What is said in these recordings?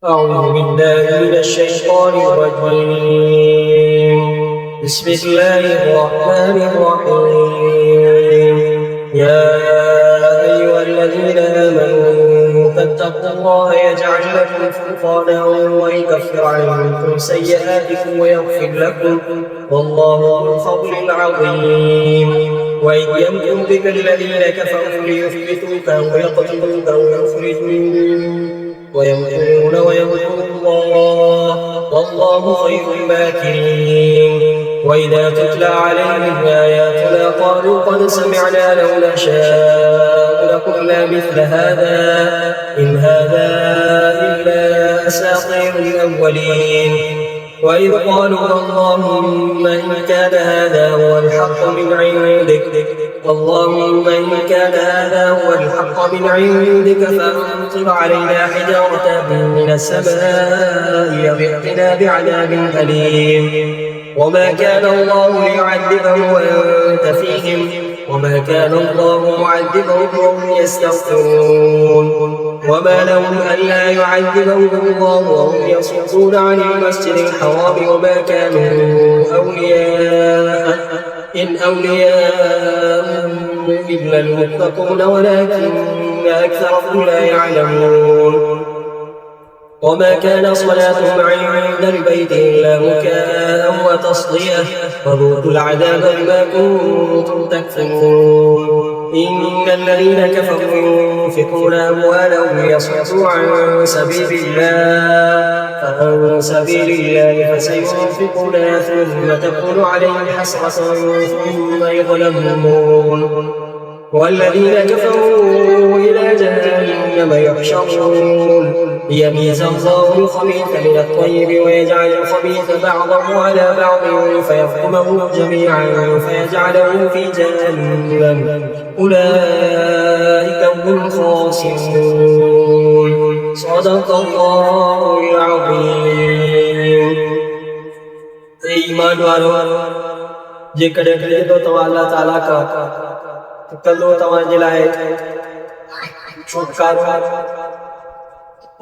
أعوذ بالله من الشيطان الرجيم. بسم الله الرحمن الرحيم. يا أيها الذين آمنوا فاتقوا الله يجعل لكم فرقانا ويكفر عنكم سيئاتكم ويغفر لكم والله ذو الفضل العظيم. وإذ يمكر بك الذين كفروا ليثبتوك أو يقتلوك أو يخرجوك ويمكرون ويمكر الله والله خير الماكرين. وإذا تتلى عليهم آياتنا قالوا قد سمعنا لو نشاء لقلنا مثل هذا إن هذا إلا أساطير الأولين. وإذ قالوا اللهم إن كان هذا هو الحق من عندك اللهم إن كان هذا هو الحق من عندك فأمطر علينا حجارة من السماء أو ائتنا بعذاب أليم. وما كان الله ليعذبهم وأنت فيهم وما كان الله معذبهم وهم يستغفرون. وما لهم ألا يعذبهم الله وهم يصدون عن المسجد الحرام وما كانوا أولياء إن أولياء إلا المتقون ولكن أكثرهم لا يعلمون. وما كان صلاتهم عند البيت إلا مكاء وتصدية فذوقوا العذاب بما كنتم تكفرون. إن الذين كفروا ينفقون أموالهم ليصدوا عن سبيل الله فسينفقونها ثم تكون عليهم حسرة ثم يغلبون والذين كفروا إلى جهنم يحشرون ليميز الله الخبيث من الطيب ويجعل الخبيث بعضه على بعض فيحكمه جميعا فيجعله في جهنم أولئك هم الخاسرون. صدق الله العظيم. ایمان والو جيڪڏهن کي تو توهان الله تعالی کا کلو توهان جي لاءِ چھٹڪارو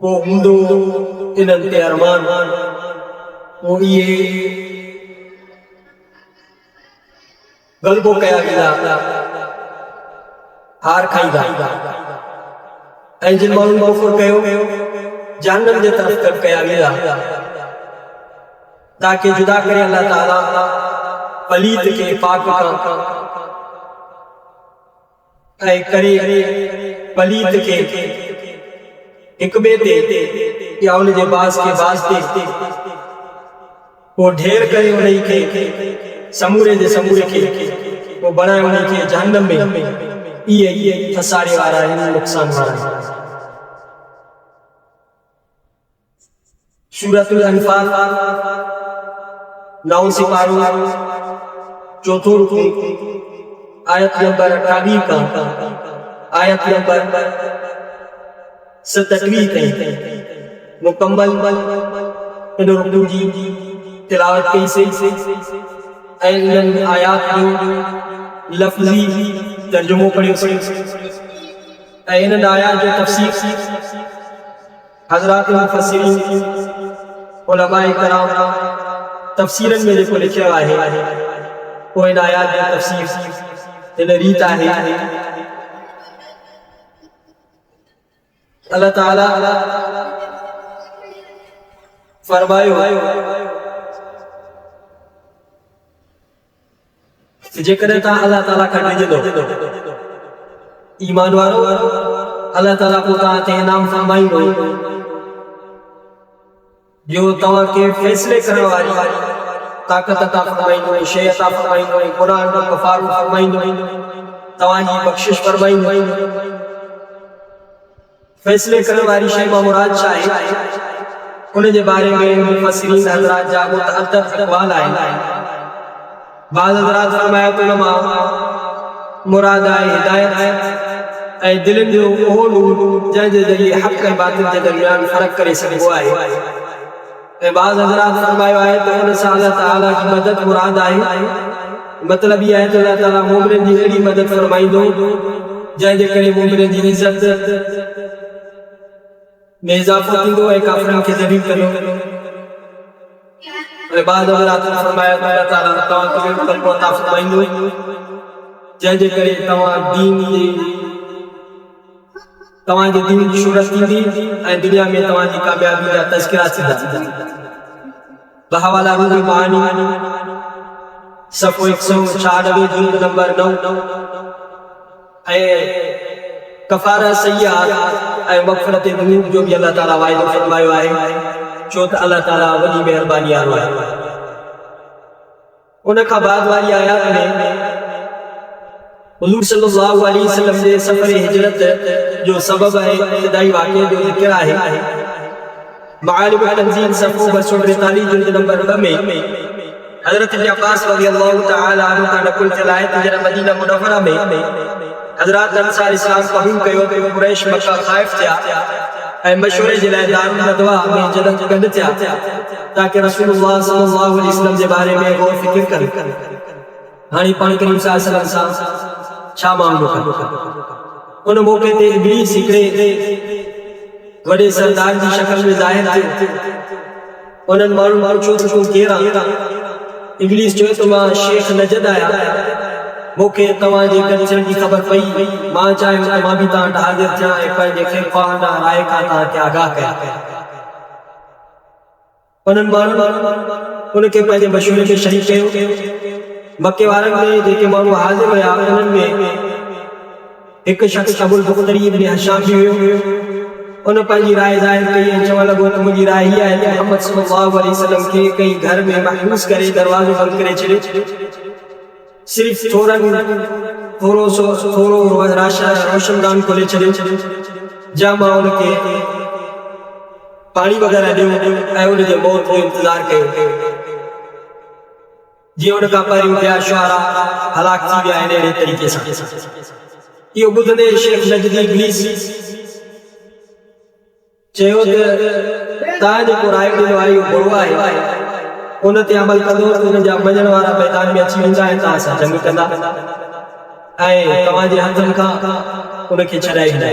کو ہندو انہن تے ارمان وہ یہ غلبو کیا گیا ہار کھائی گا اے جن مانو کفر کہو جہنم جے طرف کر کیا گیا تاکہ جدا کرے اللہ تعالیٰ پلیت کے پاک کا اے کرے پلیت کے حکمے تے یا انہیں جے باز کے باز تے وہ ڈھیر کرے انہیں کے سمورے دے سمورے کے وہ بڑھائے انہیں کے جہنم میں یہ تسارے وارا ہے نقصان وارا ہے سورۃ الانفال 9 سپاروں چوتھو رکو آیت نمبر 28 کا آیت نمبر 27 تک مکمل ان رکو جی تلاوت کی سے ان آیات جو لفظی ترجمہ پڑھے ان آیات جو تفسیر حضرات مفسرین علماء کرام تفسیرن میں جو لکھے آئے وہ ان آیات جو تفسیر ان ریت آئے اللہ تعالیٰ فرمائے جے کرے تا اللہ تعالیٰ کھڑے دو ایمان وارو اللہ تعالیٰ کو تا انعام فرمائی ہوئی جو تواں کے فیصلے کرنے والی طاقت عطا فرمائی ہوئی شے عطا فرمائی ہوئی قرآن کو کفار فرمائی ہوئی تواں جی بخشش فرمائی ہوئی فیصلے کرنے والی شے مراد شاہ انہیں جے بارے میں مفسرین حضرات جا متعدد اقوال آئے بعض حضرات فرمایا تو علماء مراد آئے ہدایت اے دلن جو وہ نور جن جے ذریعے حق اور باطل کے درمیان فرق کرے سکو آئے اے بعض حضرات فرمایا آئے تو انہیں سے اللہ تعالیٰ کی مدد مراد آئے مطلب یہ ہے تو اللہ تعالیٰ مومن دی ایڑی مدد فرمائی دو جن جے کرے مومن دی عزت میں اضافہ تھی دو اے کافران کے ذریعے کرو اور بعد حضرات نے فرمایا تو اللہ تعالیٰ تمہیں قلب و عطا فرمائیں دو جن جے کرے تمہیں دین کی شہرت تھی اے دنیا میں تمہیں کامیابی کا تذکرہ سے بہوالا روح معانی صفحہ 196 جلد نمبر 9 اے کفارہ سیئات اے مغفرت ذنوب جو بھی اللہ تعالیٰ وعدہ فرمایا ہے چوتھ اللہ تعالیٰ ولی مہربانی آیا ہے ان کا بعد والی آیات میں حضور صلی اللہ علیہ وسلم نے سفر ہجرت جو سبب ہے ابتدائی واقعے جو ذکر ہے معالم تنزیل صفحہ 243 جلد نمبر 2 میں حضرت ابن عباس رضی اللہ تعالی عنہ کا نقل چلائے تجربہ مدینہ منورہ میں حضرات انصار اسلام قبول کیو کہ قریش مکہ خائف تھیا اے مشورے جلائے دار ندوہ میں جلد گند تھیا تاکہ رسول اللہ صلی اللہ علیہ وسلم کے بارے میں غور فکر کر ہانی پانی کریم صلی اللہ علیہ وسلم چھا معاملو کر ان موقع تے ابلیس ہکڑے وڈے سردار کی شکل میں ظاہر تھے انہن مارو چوت کو گھیرا ابلیس جو تو ماں شیخ نجد آیا موقع تواں جے کلچر کی خبر پئی ماں چاہے ماں بھی تاں حاضر تھیا ایک پنجے خیر پانا رائے کا تاں کے آگاہ کیا انہن مارو ان کے پنجے مشورے میں شریک کیو مکے وارن میں جے کے مانو حاضر ہویا انہن میں ایک شخص ابو البختری ابن حشام بھی ہوئے انہوں پنجی رائے ظاہر کئی چوہ لگو تو مجھے رائے ہی ہے کہ محمد صلی اللہ علیہ وسلم کے کئی گھر میں محبوس کرے دروازے بند کرے چلے صرف تھورو روشندان کھولے چلے جامع ان کے پانی وغیرہ دیو اے ان کے موت کو انتظار کرے جی ان کا پری اٹھیا شعرہ ہلاک تھی گیا انہیں طریقے سے یہ بدھنے شیخ نجدی ابلیس چہو تاج کو رائے دلو آئی بروا ہے انہوں تے عمل کردو انہوں جا بجن وارا میدان میں اچھی ونجا ہے تاں سا جنگ کرنا اے تماں جے ہتھن کا انہوں کے چھڑائی ہے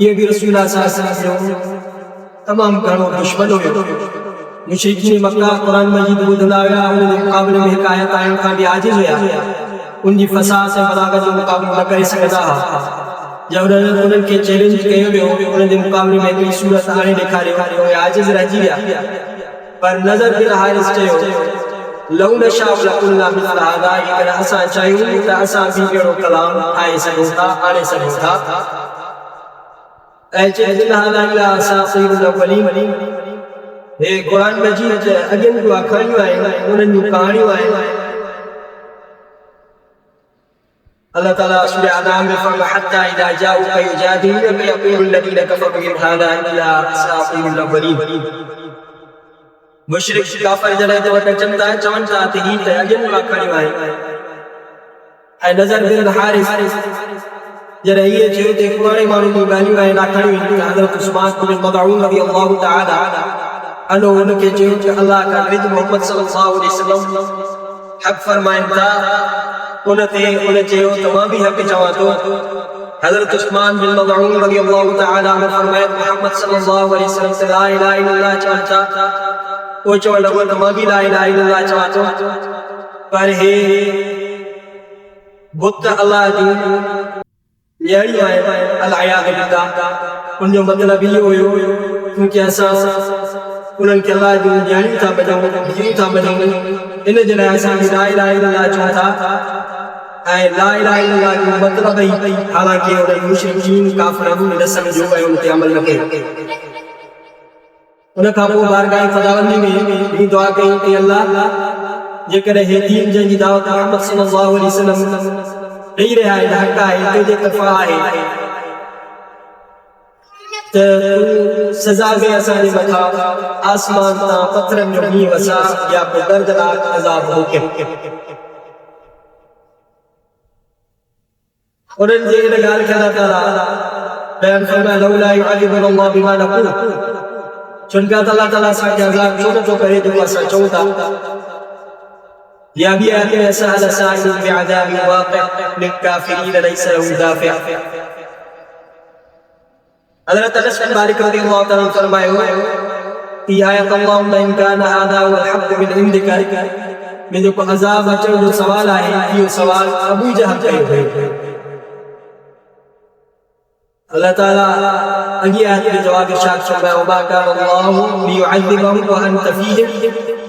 یہ بھی رسول اللہ صلی اللہ علیہ وسلم تمام گھنوں دشمن ہوئے مشرکین مکہ قرآن مجید بدھنا ہویا انہوں نے مقابلے میں حکایت آئیں کھا بھی عاجز ہویا ان کی فساد سے بلاغت جو مقابلہ نہ کرے سکتا جب انہوں نے چیلنج کہے ہوئے انہوں نے مقابلے میں کوئی صورت آنے دکھا رہے ہوئے عاجز رہ جیا پر نظر بن حارث چاہے ہو لو نشاء لقلنا مثل هذا اگر اساں چاہیے تو اساں بھی کہڑو کلام آئے سکتا آنے سکتا اے چیلنج هذا الى اساطیر الاولین قرآن مجید اگن کو اکھڑیوں آئیں انہوں نے کہانیوں آئیں اللہ تعالیٰ سورہ آدم میں فرمایا حتی اذا جاؤک یجادلونک یقول الذین کفروا ان هذا الا اساطیر الاولین مشرک کافر جڑے جو چنتا ہے چون چاہتے ہی تے اگن کو اکھڑیوں آئیں اے نظر بن حارث جڑے یہ جو تے قرآن مانو کی گالیوں آئیں اکھڑیوں حضرت عثمان بن مظعون رضی اللہ تعالی انہوں کے جو کہ اللہ کا نبی محمد صلی اللہ علیہ وسلم حق فرمائیں تھا انہیں جو تمام بھی حق چاہاں تو حضرت عثمان بن مظعون رضی اللہ تعالی عنہ فرمائیں محمد صلی اللہ علیہ وسلم سے لا الہ الا اللہ چاہتا وہ چاہاں لگو تمام بھی لا الہ الا اللہ چاہتا پر ہے بت اللہ دین یہی آئے العیاض باللہ ان جو مطلب یہ ہوئے کیونکہ ایسا انہوں کے اللہ جو جانی تھا بجاؤں انہیں جنہیں ایسا لا الہ الا اللہ چاہتا اے لا الہ الا اللہ جو مطلب ہی حالانکہ انہیں مشرکین کافران نے سمجھو ہے ان کے عمل رکھے انہیں کہا وہ بارگاہ خداوندی میں بھی دعا کہیں کہ اللہ جے کرے ہے دین جنگی دعوت محمد صلی اللہ علیہ وسلم نہیں رہا ہے حقا ہے تجھے کفا ہے سزا گیا سانی مکھا آسمان تا پتھرن جو بھی وسا یا پر دردناک عذاب ہو کے انہوں نے یہ گال کہنا تعالیٰ بیان فرمایا لولا یعذبنا اللہ بما نقول چونکہ اللہ تعالیٰ سا کے عذاب چھوٹا تو کرے جو ایسا چوتا یا بھی آدمی ایسا على سائل بعذاب واقع للکافرین لیس له دافع حضرت انس بن مالک رضی اللہ تعالیٰ فرمائے ہوئے کہ آیت اللہم ان کان هذا والحق من عندك میں جو عذاب اچھو جو سوال آئے یہ سوال ابو جہل کہے ہوئے اللہ تعالیٰ اگی آیت کے جواب ارشاد فرمایا وما کان اللہ لیعذبہم وانت فیہم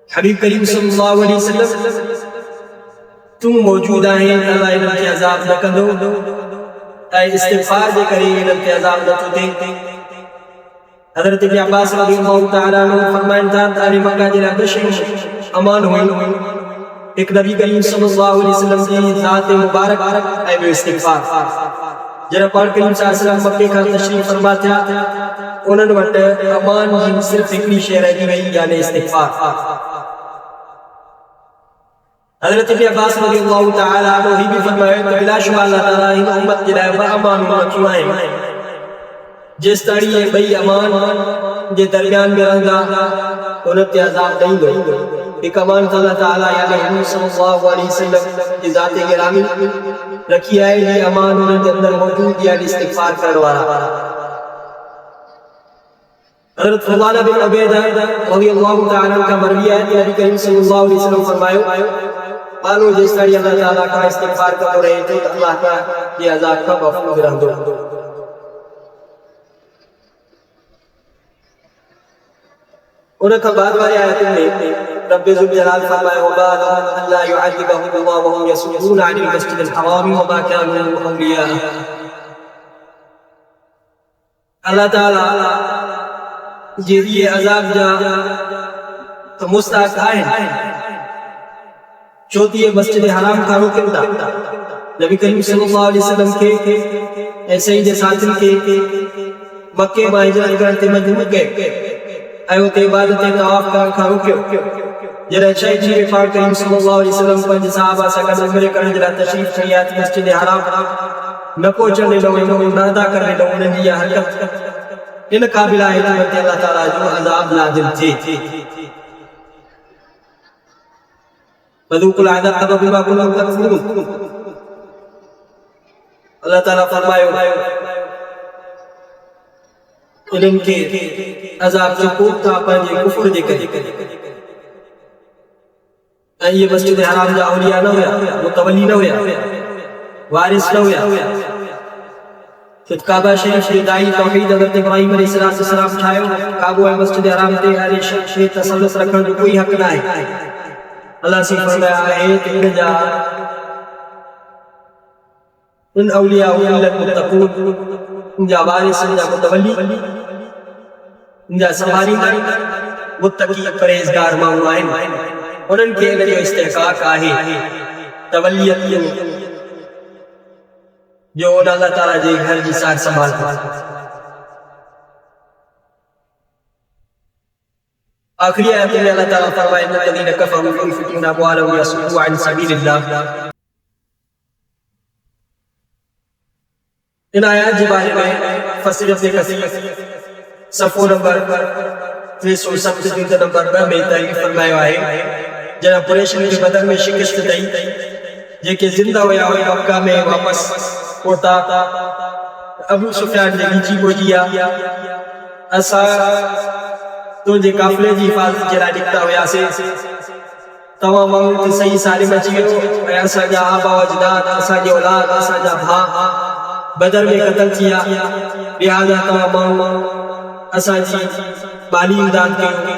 حبیب کریم صلی اللہ علیہ وسلم تم موجود ہیں اللہ انہوں کے عذاب نہ کندو اے استغفار دے کریں انہوں کے عذاب نہ چوتے حضرت ابن عباس رضی اللہ تعالیٰ عنہ فرمائن تھا تاری مکہ جنہ بشر امان ہوئی ایک نبی کریم صلی اللہ علیہ وسلم کی ذات مبارک اے بے استغفار جنہ پاک کریم صلی اللہ علیہ وسلم مکہ کا تشریف فرماتے ہیں انہوں نے وقت امان ہی صرف ایکلی شہر ہے گئی یعنی استغفار حضرت ابن عباس رضی اللہ تعالیٰ عنہ ہی بھی فرمائے کہ بلا شبہ اللہ تعالیٰ ہی امت جنہ با امان رکھوا ہے جس طرح یہ بھئی امان جے درمیان میں رہنگا انہوں تے عذاب نہیں گئی ایک امان اللہ تعالیٰ یعنی حضور صلی اللہ علیہ وسلم کی ذات گرامی رکھی آئے یہ امان انہوں کے اندر موجود یعنی استغفار کروا رہا حضرت فضالہ بن عبیدہ رضی اللہ تعالیٰ کا مروی ہے کہ نبی کریم صلی اللہ علیہ وسلم فرمائے قالو جس طرح اللہ تعالیٰ کا استغفار کر رہے تھے اللہ کا یہ عذاب کا مفروض رہ دو انہوں کا بعد والی آیت میں رب ذو الجلال فرمائے وما لهم ان لا يعذبهم الله وهم يصدون عن المسجد الحرام وما كانوا اولياء اللہ تعالی جی یہ عذاب جا تو مستحق آئے چوتھی ہے مسجد حرام کا حکم تھا نبی کریم صلی اللہ علیہ وسلم کے ایسے ہی جیساتن کے مکہ میں ہجرت کرتے مدینہ گئے ایوت عبادت طواف کا حکم جرا شہید جی پاک کریم صلی اللہ علیہ وسلم پنج صحابہ سکن عمرے کرنے جرا تشریف شریعت مسجد حرام نکو چلنے لو انہوں نادا کرنے لو انہوں یہ حرکت ان قابل آئے کہ اللہ تعالیٰ جو عذاب نازل تھی فذوقوا العذاب بما كنتم تكفرون اللہ تعالیٰ فرمائے انہن کے عذاب جو کوب تھا پنجے کفر دے کرے یہ مسجد حرام جا اولیاء نہ ہویا متولی نہ ہویا وارث نہ ہویا کعبہ شریف کے دائی توحید حضرت ابراہیم علیہ السلام ٹھائیو کعبہ مسجد حرام تے ہر شے تسلط رکھن جو کوئی حق نہ ہے اللہ سے فرمایا ہے کہ ان جا ان اولیاء المتقون ان جا وارث ان جا متولی ان جا سواری متقی پرہیزگار ماحول آئیں انہن کے جو استحقاق آئے تولیت جو اللہ تعالیٰ جے گھر جی سار سنبھال آخری آیت میں اللہ تعالیٰ فرمائے ان الذین کفروا ينفقون اموالهم ليصدوا عن سبیل اللہ ان آیات جی بارے میں فسر ابن کثیر صفحہ نمبر 370 جلد نمبر 2 میں تعریف فرمایا ہے جناب قریشن کے بدر میں شکست دئی جے کہ زندہ ہویا ہوئے مکہ میں واپس ہوتا ابو سفیان نے نیچی کو دیا اسا تو جے قافلے جی حفاظت جلا نکتا ہویا سے تمام وقت صحیح سالم اچیو ایسا جا آبا و اجداد ایسا جا اولاد ایسا جا بھا بدر میں قتل کیا لہذا تمام ایسا جی بالی امداد کے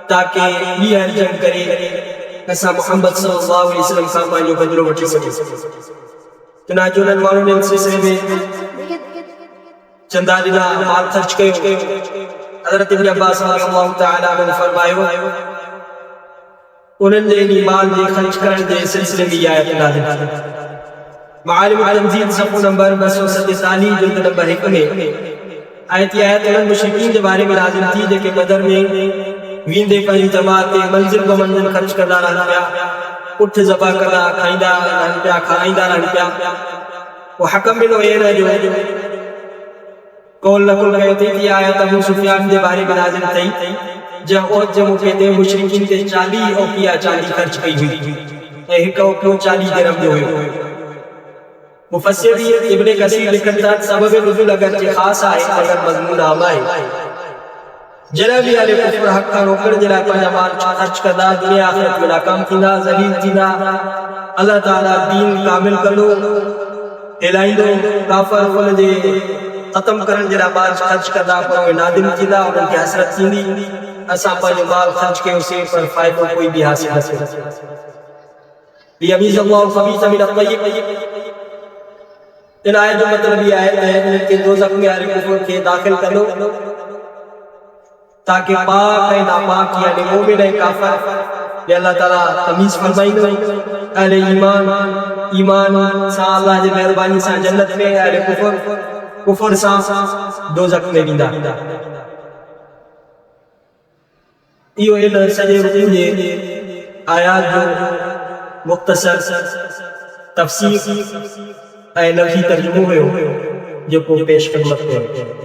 تاکہ یہ ہر جنگ کرے ایسا محمد صلی اللہ علیہ وسلم فرمائے جو بدر وٹی سکے چنانچہ انہوں نے مانوں نے ان سلسلے میں چندہ دینا مال خرچ کئے حضرت ابن عباس رضی اللہ تعالیٰ عنہ فرمائے انہوں نے مال دے خرچ کرنے دے سلسلے میں یہ آیت نازل کی معالم التنزیل صفحہ نمبر 247 جلد نمبر 1 میں آیت انہوں مشرکین کے بارے میں نازل تھی جے کہ بدر میں ویندے پر جماعت منزل کو منزل خرچ کرنا رہا پیا اٹھ زبا کرنا کھائندہ رہا پیا کھائندہ رہا پیا وہ حکم بھی ہوئے نا جو قول نقل کہتے تھی آیت ابو سفیان دے بارے میں نازل تھی جب اوت جمع کہتے مشرکین کے 40 اوپیا 40 خرچ کی ہوئی ایک اوپیو 40 درہم دے ہوئے مفسر ابن کثیر لکھن تھا سبب نزول اگرچہ خاص آئے اگر مضمون عام آئے جنابی علیہ کفر حق کا روکر جناب پنجا مال خرچ کرنا دنیا آخرت میں ناکام کینا ذلیل کینا اللہ تعالیٰ دین کامل کرو الہی دو کافر ولدے ختم کرن جناب مال خرچ کرنا پر نادم کینا اور ان کی حسرت کینی ایسا پنجا مال خرچ کے اسے پر فائدہ کوئی بھی حاصل حاصل لیمیز اللہ الخبیث من الطیب ان آیت جو مطلب یہ آیت ہے کہ دوزخ میں اہل کفر کے داخل کرو تاکہ پاک ہے ناپاک یعنی مومن ہے کافر یہ اللہ تعالیٰ تمیز فرمائی گئی اہل ایمان سا اللہ جے مہربانی سا جنت میں اہل کفر سا دوزخ میں بھی دا یہ ان سجے رکن جے آیات جو مختصر تفسیر اے لفظی ترجمہ ہوئے جو کو پیش خدمت کرتے ہیں